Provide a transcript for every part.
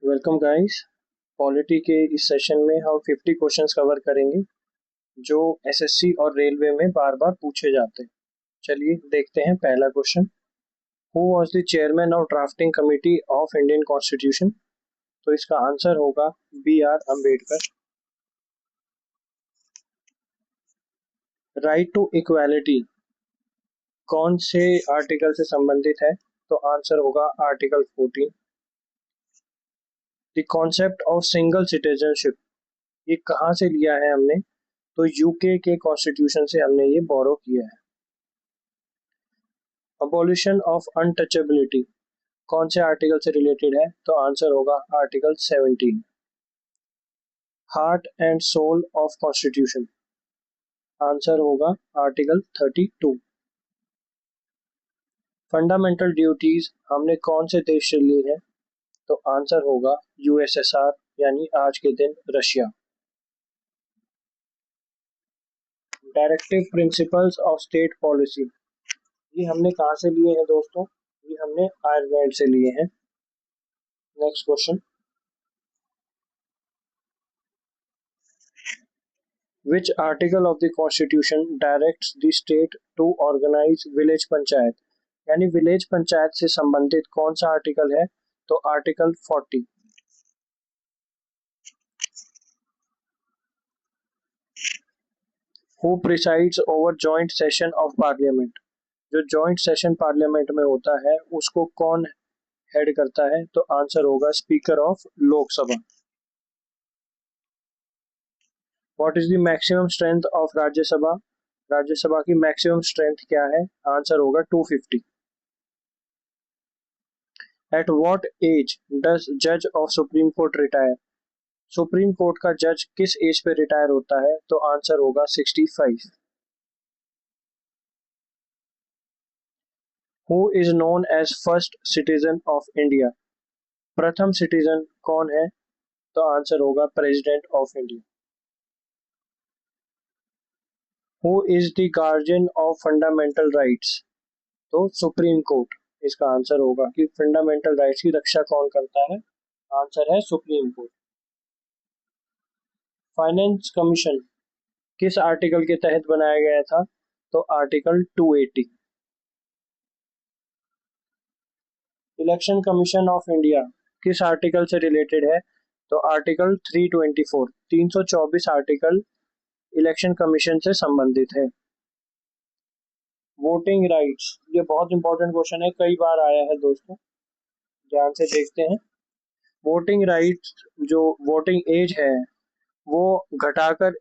Welcome guys. Polity के इस session में हम 50 क्वेश्चंस कवर करेंगे जो एसएससी और रेलवे में बार बार पूछे जाते हैं। चलिए देखते हैं पहला question. Who was the chairman of drafting committee of Indian constitution? तो इसका आंसर होगा B R Ambedkar. Right to equality कौन से आर्टिकल से संबंधित है? तो आंसर होगा article 14। The concept of single citizenship ये कहाँ से लिया है हमने? तो यूके के कॉन्स्टिट्यूशन से हमने ये बोरो किया है। अबॉलिशन ऑफ अनटचेबिलिटी कौन से आर्टिकल से रिलेटेड है? तो आंसर होगा article 17। Heart and soul of constitution answer होगा आर्टिकल 32। फंडामेंटल ड्यूटीज हमने कौन से देश से ली है? तो आंसर होगा यूएसएसआर यानी आज के दिन Russia. Directive principles of state policy ये हमने कहाँ से लिए हैं दोस्तों? ये हमने आयरलैंड से लिए हैं। Next question. Which article of the constitution directs the state to organize village panchayat? यानी विलेज पंचायत से संबंधित कौन सा आर्टिकल है? तो article 40। Who presides over joint session of parliament? जो जॉइंट सेशन पार्लियामेंट में होता है उसको कौन हेड करता है? तो आंसर होगा speaker of Lok Sabha. What is the maximum strength of Rajya Sabha? Rajya Sabha की मैक्सिमम स्ट्रेंथ क्या है? आंसर होगा 250। एट व्हाट एज डज जज of supreme court retire? Supreme court का जज किस एज पे रिटायर होता है? तो आंसर होगा 65। Who is known as first citizen of India? प्रथम सिटीजन कौन है? तो आंसर होगा president of India. Who is the guardian of fundamental rights? तो सुप्रीम कोर्ट इसका आंसर होगा कि फंडामेंटल राइट्स की रक्षा कौन करता है? आंसर है सुप्रीम कोर्ट। फाइनेंस कमीशन किस आर्टिकल के तहत बनाया गया था? तो article 280। Election commission of India किस आर्टिकल से रिलेटेड है? तो आर्टिकल 324। 324 आर्टिकल इलेक्शन कमीशन से संबंधित है। वोटिंग राइट्स ये बहुत इंपॉर्टेंट क्वेश्चन है, कई बार आया है दोस्तों, ध्यान से देखते हैं। वोटिंग राइट्स जो वोटिंग एज है वो घटाकर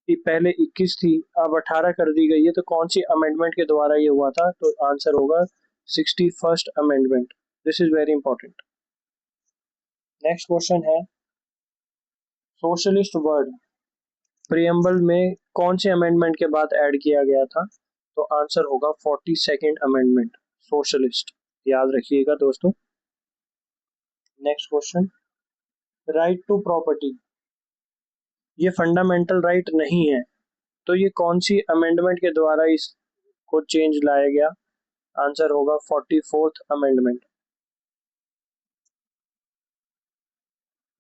पहले 21 थी, अब 18 कर दी गई है। तो कौन सी अमेंडमेंट के द्वारा ये हुआ था? तो आंसर होगा 61st amendment. This is very important. Next question है सोशलिस्ट वर्ड प्रियम्बल में कौन से अमेंडमेंट के बाद ऐड किया गया था? तो आंसर होगा 42nd अमेंडमेंट सोशलिस्ट। याद रखिएगा दोस्तों। Next question. Right to property ये फंडामेंटल राइट नहीं है, तो ये कौन सी अमेंडमेंट के द्वारा इसको चेंज लाया गया? आंसर होगा 44th अमेंडमेंट।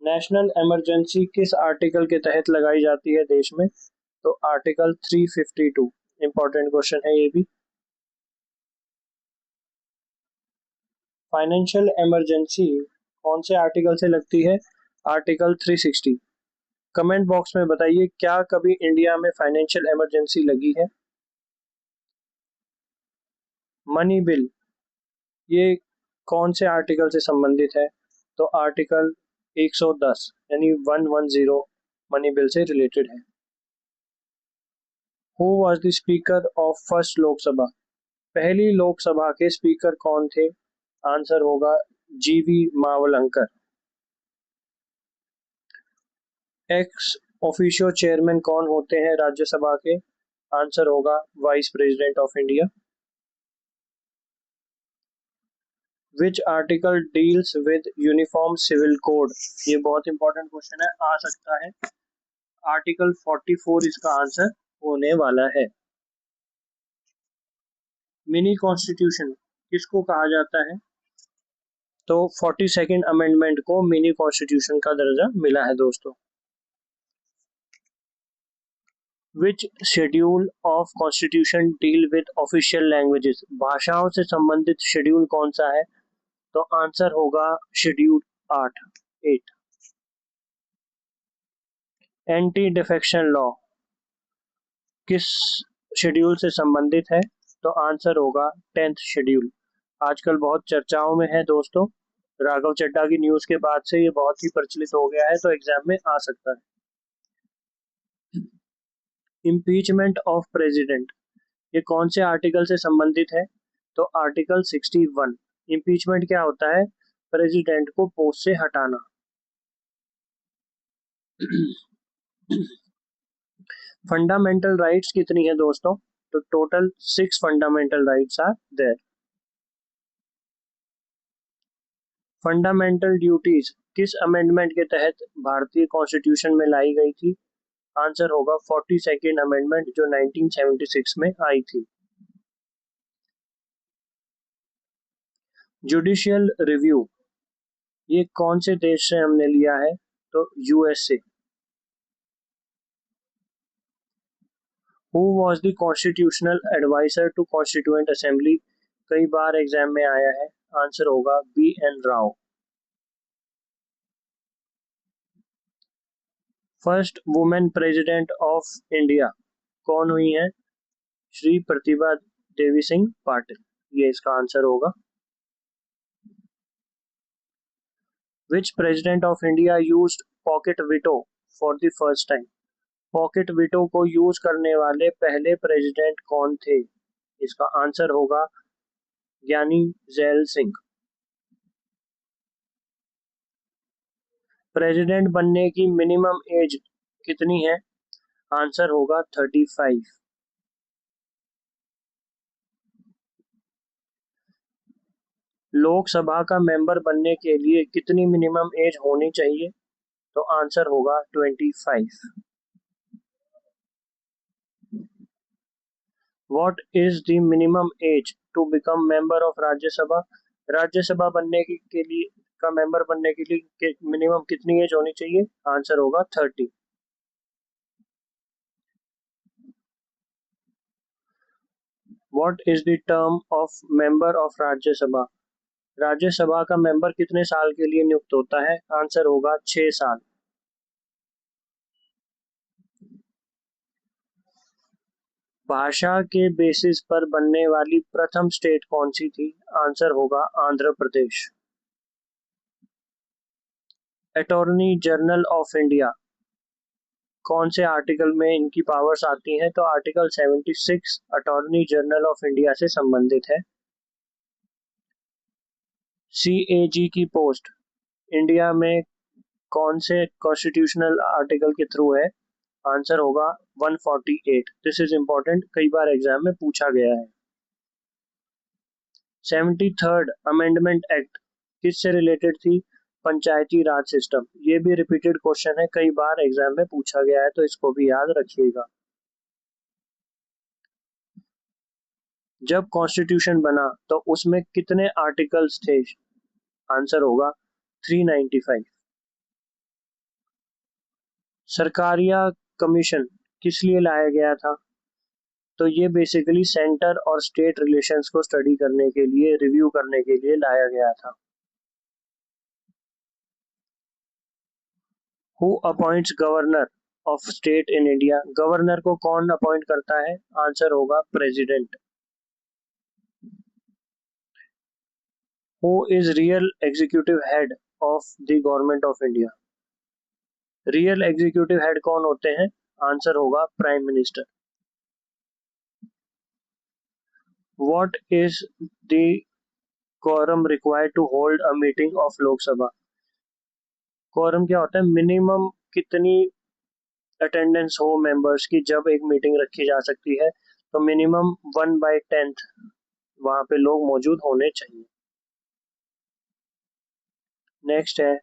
नेशनल इमरजेंसी किस आर्टिकल के तहत लगाई जाती है देश में? तो आर्टिकल 352। इंपॉर्टेंट क्वेश्चन है ये भी। फाइनेंशियल इमरजेंसी कौन से आर्टिकल से लगती है? आर्टिकल 360। कमेंट बॉक्स में बताइए क्या कभी इंडिया में फाइनेंशियल इमरजेंसी लगी है? मनी बिल ये कौन से आर्टिकल से संबंधित है? तो आर्टिकल 110 यानी 110 मनी बिल से रिलेटेड है। Who was the speaker of first Lok Sabha पहली लोकसभा के स्पीकर कौन थे? आंसर होगा जीवी मावलंकर। एक्स ऑफिशियो चेयरमैन कौन होते हैं राज्यसभा के? आंसर होगा vice president of India. Which article deals with uniform civil code ये बहुत इंपॉर्टेंट क्वेश्चन है, आ सकता है। आर्टिकल 44 इसका आंसर होने वाला है। मिनी कॉन्स्टिट्यूशन किसको कहा जाता है? तो 42nd अमेंडमेंट को मिनी कॉन्स्टिट्यूशन का दर्जा मिला है दोस्तों। Which schedule of constitution deal with official languages, भाषाओं से संबंधित शेड्यूल कौन सा है? तो आंसर होगा शेड्यूल 8। एंटी डिफेक्शन लॉ किस शेड्यूल से संबंधित है? तो आंसर होगा 10th शेड्यूल। आजकल बहुत चर्चाओं में है दोस्तों, राघव चड्ढा की न्यूज के बाद से ये बहुत ही प्रचलित हो गया है, तो एग्जाम में आ सकता है। इम्पीचमेंट ऑफ प्रेसिडेंट, ये कौन से आर्टिकल से संबंधित है? तो आर्टिकल 61। इम्पीचमेंट क्या होता है? प्रेसिडेंट को पोस्ट से हटाना। फंडामेंटल राइट्स कितनी है दोस्तों? तो total 6 fundamental rights are there. Fundamental duties किस अमेंडमेंट के तहत भारतीय कॉन्स्टिट्यूशन में लाई गई थी? आंसर होगा 42nd अमेंडमेंट जो 1976 में आई थी। जुडिशियल रिव्यू ये कौन से देश से हमने लिया है? तो USA. Who was the constitutional adviser to constituent assembly, कई बार एग्जाम में आया है। आंसर होगा BN Rao. First women president of India कौन हुई है? श्री प्रतिभा देवी सिंह पाटिल, ये इसका आंसर होगा। Which president of India used pocket veto for the first time, pocket veto को यूज करने वाले पहले प्रेसिडेंट कौन थे? इसका आंसर होगा ज्ञानी जैल सिंह। प्रेसिडेंट बनने की मिनिमम एज कितनी है? आंसर होगा 35। लोकसभा का मेंबर बनने के लिए कितनी मिनिमम एज होनी चाहिए? तो आंसर होगा 25। What is the minimum age to become member of Rajya Sabha, Rajya Sabha बनने के लिए का मेंबर बनने के लिए मिनिमम कितनी एज होनी चाहिए? आंसर होगा 30। What is the term of member of Rajya Sabha, Rajya Sabha का मेंबर कितने साल के लिए नियुक्त होता है? आंसर होगा 6 साल। भाषा के बेसिस पर बनने वाली प्रथम स्टेट कौन सी थी? आंसर होगा Andhra Pradesh. Attorney general of India कौन से आर्टिकल में इनकी पावर्स आती हैं? तो article 76 attorney general of India से संबंधित है। CAG की पोस्ट इंडिया में कौन से कॉन्स्टिट्यूशनल आर्टिकल के थ्रू है? आंसर होगा 148। दिस इज इंपॉर्टेंट, कई बार एग्जाम में पूछा गया है। 73rd अमेंडमेंट एक्ट किससे रिलेटेड थी? पंचायती राज सिस्टम, ये भी रिपीटेड क्वेश्चन है, कई बार एग्जाम में पूछा गया है, तो इसको भी याद रखिएगा। जब कॉन्स्टिट्यूशन बना तो उसमें कितने आर्टिकल्स थे? आंसर होगा 395। सरकारिया कमीशन किस लिए लाया गया था? तो ये बेसिकली सेंटर और स्टेट रिलेशंस को स्टडी करने के लिए, रिव्यू करने के लिए लाया गया था। Who appoints governor of state in India, governor को कौन अपॉइंट करता है? आंसर होगा president. Who is real executive head of the government of India, real executive head कौन होते हैं? आंसर होगा prime minister. What is the quorum required to hold a meeting of लोक सभा, quorum क्या होता है? मिनिमम कितनी अटेंडेंस हो मेंबर्स की जब एक मीटिंग रखी जा सकती है? तो मिनिमम 1/10 वहां पे लोग मौजूद होने चाहिए। नेक्स्ट है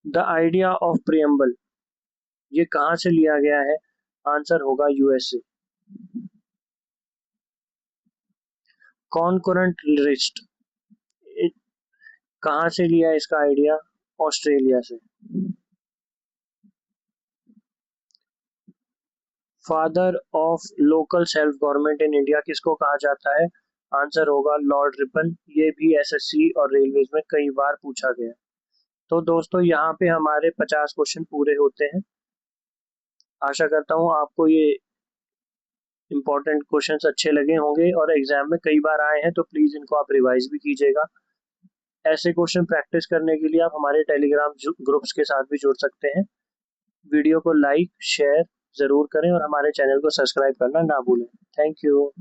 द आइडिया ऑफ प्रियम्बल, ये कहाँ से लिया गया है? आंसर होगा यूएसए। कॉन्करेंट लिस्ट कहाँ से लिया इसका आइडिया? ऑस्ट्रेलिया से। Father of local self government in India किसको कहा जाता है? आंसर होगा लॉर्ड रिपन। ये भी एसएससी और रेलवेज में कई बार पूछा गया। तो दोस्तों यहाँ पे हमारे 50 क्वेश्चन पूरे होते हैं। आशा करता हूँ आपको ये इंपॉर्टेंट क्वेश्चंस अच्छे लगे होंगे और एग्जाम में कई बार आए हैं, तो प्लीज इनको आप रिवाइज भी कीजिएगा। ऐसे क्वेश्चन प्रैक्टिस करने के लिए आप हमारे टेलीग्राम ग्रुप्स के साथ भी जुड़ सकते हैं। वीडियो को लाइक शेयर जरूर करें और हमारे चैनल को सब्सक्राइब करना ना भूलें। Thank you.